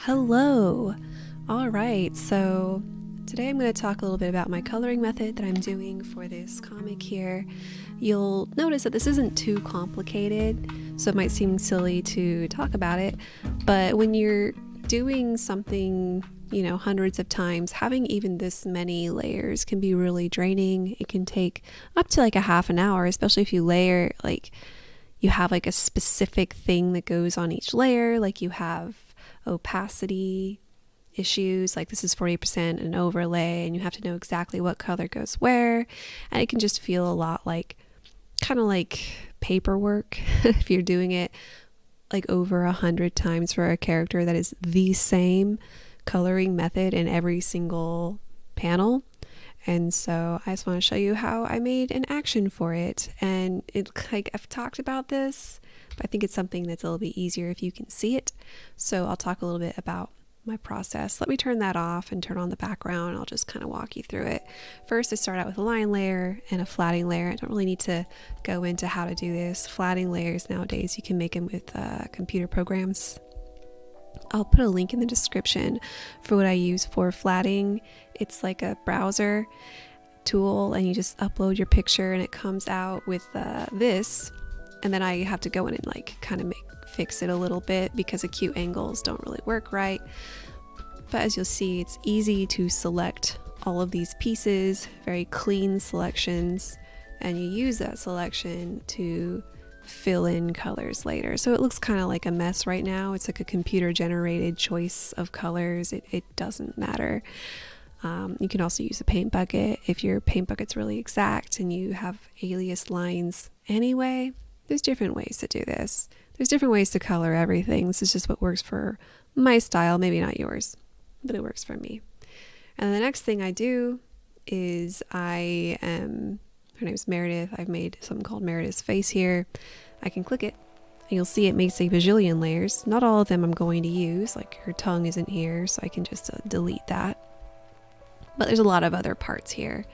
Hello! Alright, so today I'm going to talk a little bit about my coloring method that I'm doing for this comic here. You'll notice that this isn't too complicated, so it might seem silly to talk about it, but when you're doing something, hundreds of times, having even this many layers can be really draining. It can take up to like a half an hour, especially if you layer, you have like a specific thing that goes on each layer, like you have opacity issues, like this is 40% an overlay and you have to know exactly what color goes where, and it can just feel a lot like kind of like paperwork if you're doing it like over 100 times for a character that is the same coloring method in every single panel. And so I just want to show you how I made an action for it, and I've talked about this, but I think it's something that's a little bit easier if you can see it. So I'll talk a little bit about my process. Let me turn that off and turn on the background. I'll just kind of walk you through it. First, I start out with a line layer and a flatting layer. I don't really need to go into how to do this. Flatting layers nowadays, you can make them with computer programs. I'll put a link in the description for what I use for flatting. It's like a browser tool, and you just upload your picture and it comes out with this. And then I have to go in and kind of fix it a little bit because acute angles don't really work right. But as you'll see, it's easy to select all of these pieces, very clean selections, and you use that selection to fill in colors later. So it looks kind of like a mess right now. It's like a computer generated choice of colors. It doesn't matter. You can also use a paint bucket if your paint bucket's really exact and you have alias lines anyway. There's different ways to do this. There's different ways to color everything. This is just what works for my style, maybe not yours, but it works for me. And the next thing I do is her name's Meredith. I've made something called Meredith's face here. I can click it and you'll see it makes a bajillion layers. Not all of them I'm going to use, like her tongue isn't here, so I can just delete that. But there's a lot of other parts here.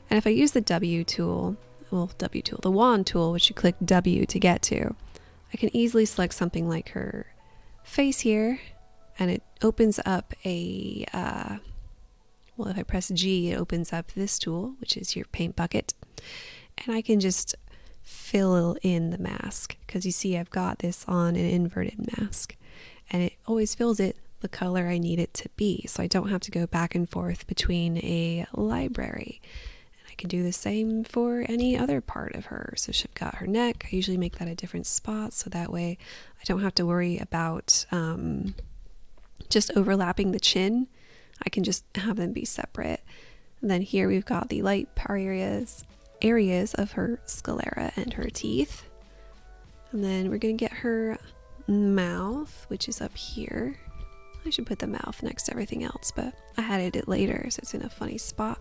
And if I use the the wand tool, which you click W to get to, I can easily select something like her face here, and it opens up if I press G, it opens up this tool, which is your paint bucket, and I can just fill in the mask, because you see I've got this on an inverted mask, and it always fills it the color I need it to be, so I don't have to go back and forth between a library. And I can do the same for any other part of her. So she's got her neck. I usually make that a different spot, so that way I don't have to worry about just overlapping the chin. I can just have them be separate. And then here we've got the light areas of her sclera and her teeth. And then we're going to get her mouth, which is up here. I should put the mouth next to everything else, but I added it later, so it's in a funny spot.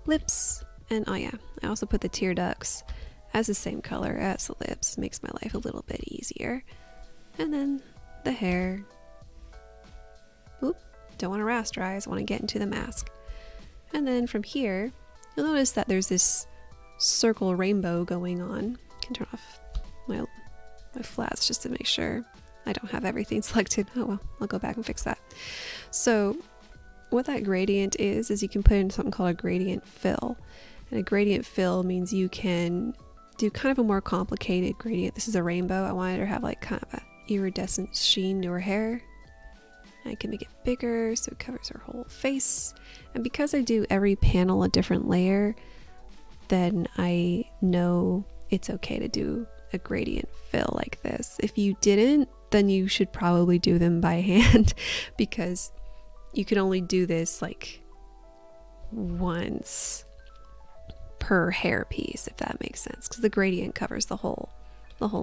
Lips, and oh yeah, I also put the tear ducts as the same color as the lips. Makes my life a little bit easier. And then the hair. Oop, don't want to rasterize, I want to get into the mask. And then from here, you'll notice that there's this circle rainbow going on. I can turn off my flats just to make sure I don't have everything selected. Oh well, I'll go back and fix that. So what that gradient is you can put in something called a gradient fill. And a gradient fill means you can do kind of a more complicated gradient. This is a rainbow. I wanted her to have like kind of a iridescent sheen to her hair. And I can make it bigger so it covers her whole face. And because I do every panel a different layer, then I know it's okay to do a gradient fill like this. If you didn't, then you should probably do them by hand, because you can only do this like once per hair piece, if that makes sense, because the gradient covers the whole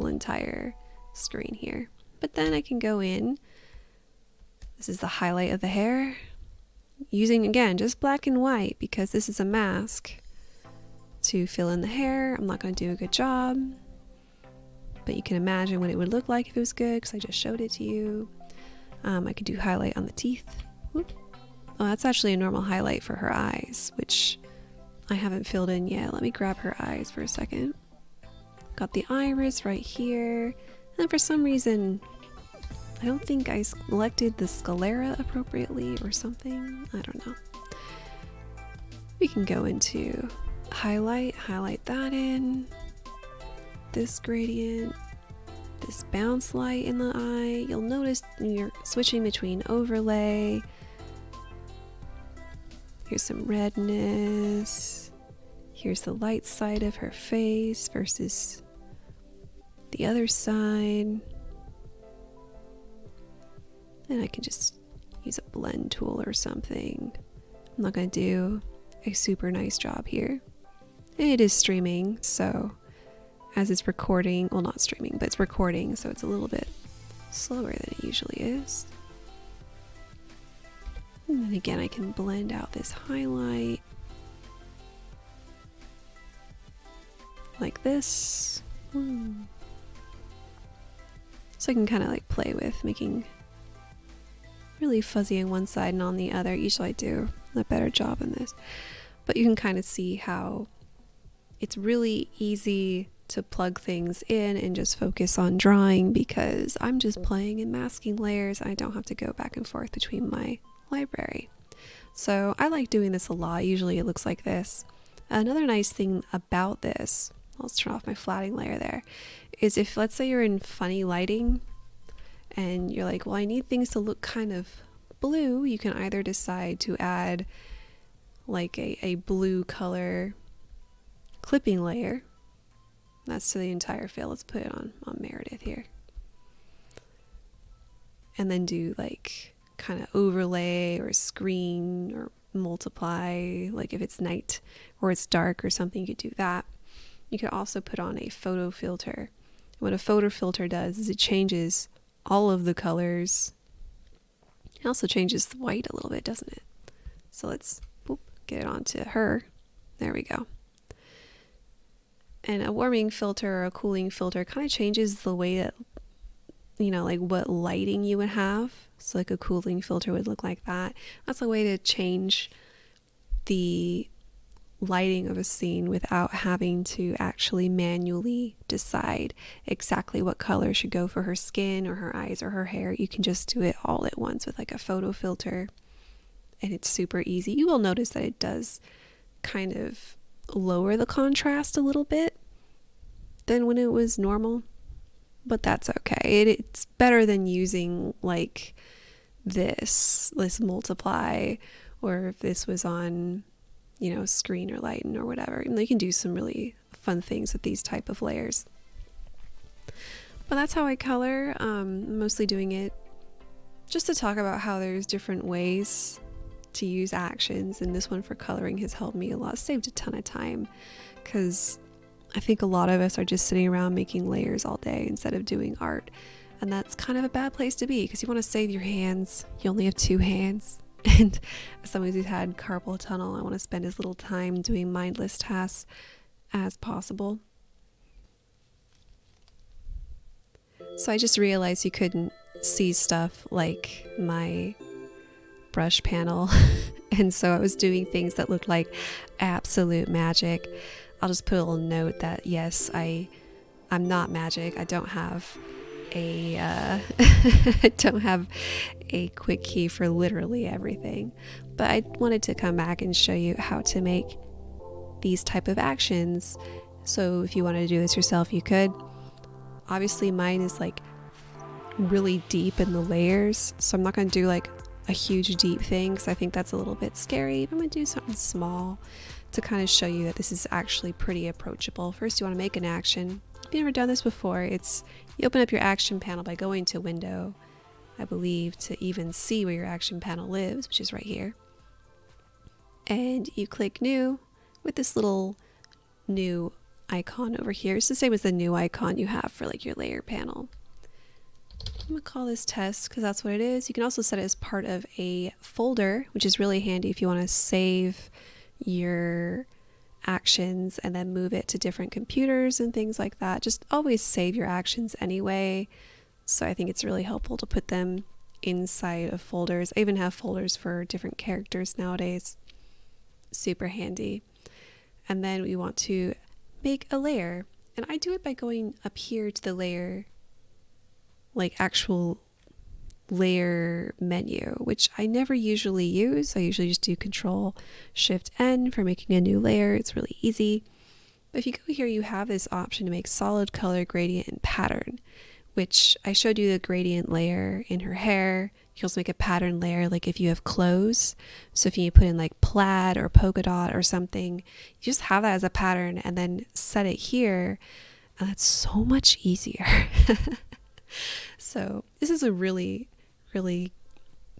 entire screen here. But then I can go in, this is the highlight of the hair, using again just black and white because this is a mask, to fill in the hair. I'm not going to do a good job, but you can imagine what it would look like if it was good, because I just showed it to you. I could do highlight on the teeth. Whoop. Oh, that's actually a normal highlight for her eyes, which I haven't filled in yet. Let me grab her eyes for a second. Got the iris right here, and for some reason I don't think I selected the sclera appropriately or something. I don't know. We can go into highlight that in. This gradient, this bounce light in the eye. You'll notice you're switching between overlay. Here's some redness. Here's the light side of her face versus the other side. And I can just use a blend tool or something. I'm not going to do a super nice job here. It is streaming, so as it's recording, well, not streaming, but it's recording, so it's a little bit slower than it usually is. And then again, I can blend out this highlight like this. So I can kind of like play with making really fuzzy on one side and on the other. Usually I do a better job in this, but you can kind of see how it's really easy to plug things in and just focus on drawing because I'm just playing in masking layers. I don't have to go back and forth between my library. So I like doing this a lot. Usually it looks like this. Another nice thing about this, let's turn off my flatting layer there, is if let's say you're in funny lighting and you're like, well, I need things to look kind of blue, you can either decide to add like a blue color clipping layer. That's to the entire fill. Let's put it on Meredith here. And then do like kind of overlay or screen or multiply, like if it's night or it's dark or something, you could do that. You could also put on a photo filter. What a photo filter does is it changes all of the colors. It also changes the white a little bit, doesn't it? So let's get it onto her. There we go. And a warming filter or a cooling filter kind of changes the way that, you know, like what lighting you would have. So like a cooling filter would look like that. That's a way to change the lighting of a scene without having to actually manually decide exactly what color should go for her skin or her eyes or her hair. You can just do it all at once with like a photo filter, and it's super easy. You will notice that it does kind of lower the contrast a little bit than when it was normal, but that's okay. It's better than using like this multiply, or if this was on, you know, screen or lighten or whatever. And they can do some really fun things with these type of layers. But that's how I color. I'm mostly doing it just to talk about how there's different ways to use actions, and this one for coloring has helped me a lot, saved a ton of time, because I think a lot of us are just sitting around making layers all day instead of doing art, and that's kind of a bad place to be because you want to save your hands. You only have 2 hands, and as someone who's had carpal tunnel, I want to spend as little time doing mindless tasks as possible. So I just realized you couldn't see stuff like my brush panel, and so I was doing things that looked like absolute magic. I'll just put a little note that yes, I'm not magic. I don't have a I don't have a quick key for literally everything, but I wanted to come back and show you how to make these type of actions. So if you want to do this yourself, you could. Obviously mine is like really deep in the layers, so I'm not going to do like a huge deep thing because I think that's a little bit scary. I'm going to do something small to kind of show you that this is actually pretty approachable. First, you want to make an action. If you've never done this before, it's you open up your action panel by going to Window, I believe, to even see where your action panel lives, which is right here. And you click New with this little new icon over here. It's the same as the new icon you have for like your layer panel. I'm going to call this test because that's what it is. You can also set it as part of a folder, which is really handy if you want to save your actions and then move it to different computers and things like that. Just always save your actions anyway. So I think it's really helpful to put them inside of folders. I even have folders for different characters nowadays. Super handy. And then we want to make a layer. And I do it by going up here to the layer, like actual layer menu, which I never usually use. I usually just do Control-Shift-N for making a new layer. It's really easy. But if you go here, you have this option to make solid color, gradient, and pattern, which I showed you the gradient layer in her hair. You can also make a pattern layer, like if you have clothes. So if you put in like plaid or polka dot or something, you just have that as a pattern and then set it here. And that's so much easier. So this is a really, really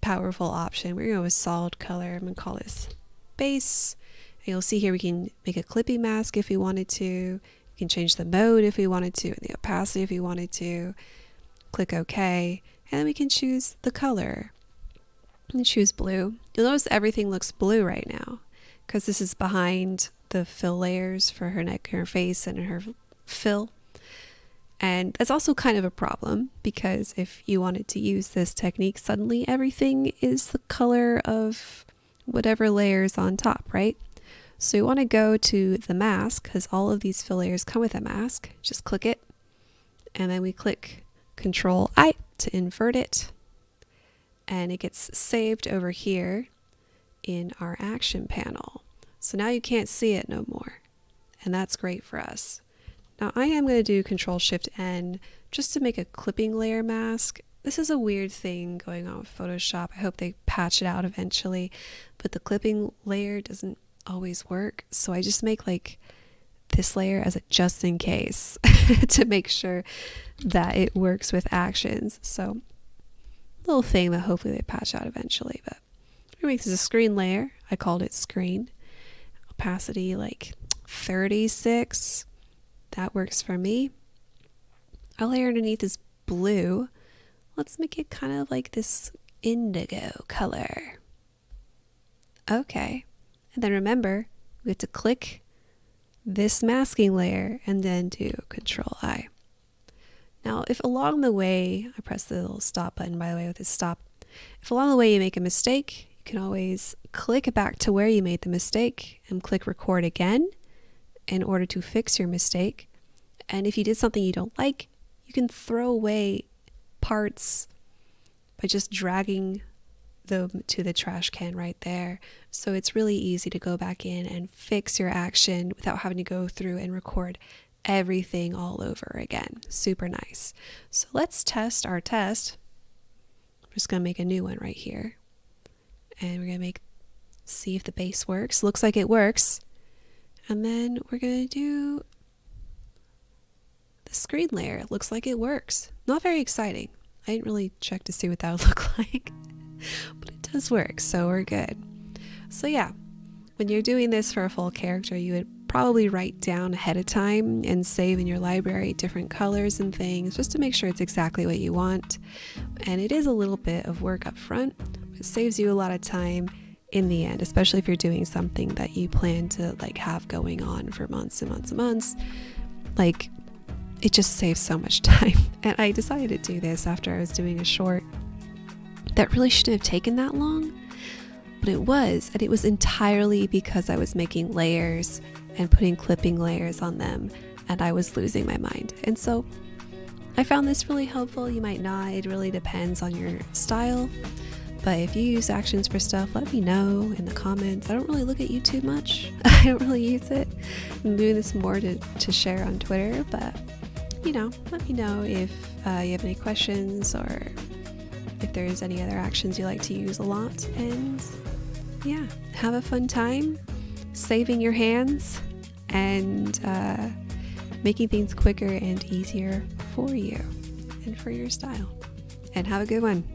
powerful option. We're going to go with solid color. I'm going to call this base. And you'll see here we can make a clipping mask if we wanted to. We can change the mode if we wanted to, and the opacity if we wanted to. Click OK. And then we can choose the color. And choose blue. You'll notice everything looks blue right now because this is behind the fill layers for her neck, her face, and her fill. And that's also kind of a problem because if you wanted to use this technique, suddenly everything is the color of whatever layer is on top, right? So you want to go to the mask because all of these fill layers come with a mask. Just click it. And then we click Control-I to invert it. And it gets saved over here in our action panel. So now you can't see it no more. And that's great for us. Now I am going to do Control-Shift-N just to make a clipping layer mask. This is a weird thing going on with Photoshop. I hope they patch it out eventually. But the clipping layer doesn't always work. So I just make like this layer as a just in case to make sure that it works with actions. So little thing that hopefully they patch out eventually. But I'm going to make this a screen layer. I called it screen. Opacity like 36. That works for me. Our layer underneath is blue. Let's make it kind of like this indigo color. Okay. And then remember, we have to click this masking layer and then do Control-I. Now, if along the way, I press the little stop button, by the way, with this stop. If along the way you make a mistake, you can always click back to where you made the mistake and click record again in order to fix your mistake. And if you did something you don't like, you can throw away parts by just dragging them to the trash can right there. So it's really easy to go back in and fix your action without having to go through and record everything all over again. Super nice. So let's test our test. I'm just going to make a new one right here. And we're going to see if the base works. Looks like it works. And then we're going to do the screen layer. It looks like it works. Not very exciting. I didn't really check to see what that would look like, but it does work, so we're good. So yeah, when you're doing this for a full character, you would probably write down ahead of time and save in your library different colors and things just to make sure it's exactly what you want. And it is a little bit of work up front, but it saves you a lot of time in the end, especially if you're doing something that you plan to like have going on for months and months and months. Like, it just saves so much time. And I decided to do this after I was doing a short that really shouldn't have taken that long, but it was, and it was entirely because I was making layers and putting clipping layers on them, and I was losing my mind. And so I found this really helpful. You might not. It really depends on your style. But if you use actions for stuff, let me know in the comments. I don't really look at YouTube much. I don't really use it. I'm doing this more to share on Twitter, but let me know if you have any questions or if there's any other actions you like to use a lot. And yeah, have a fun time saving your hands and making things quicker and easier for you and for your style. And have a good one.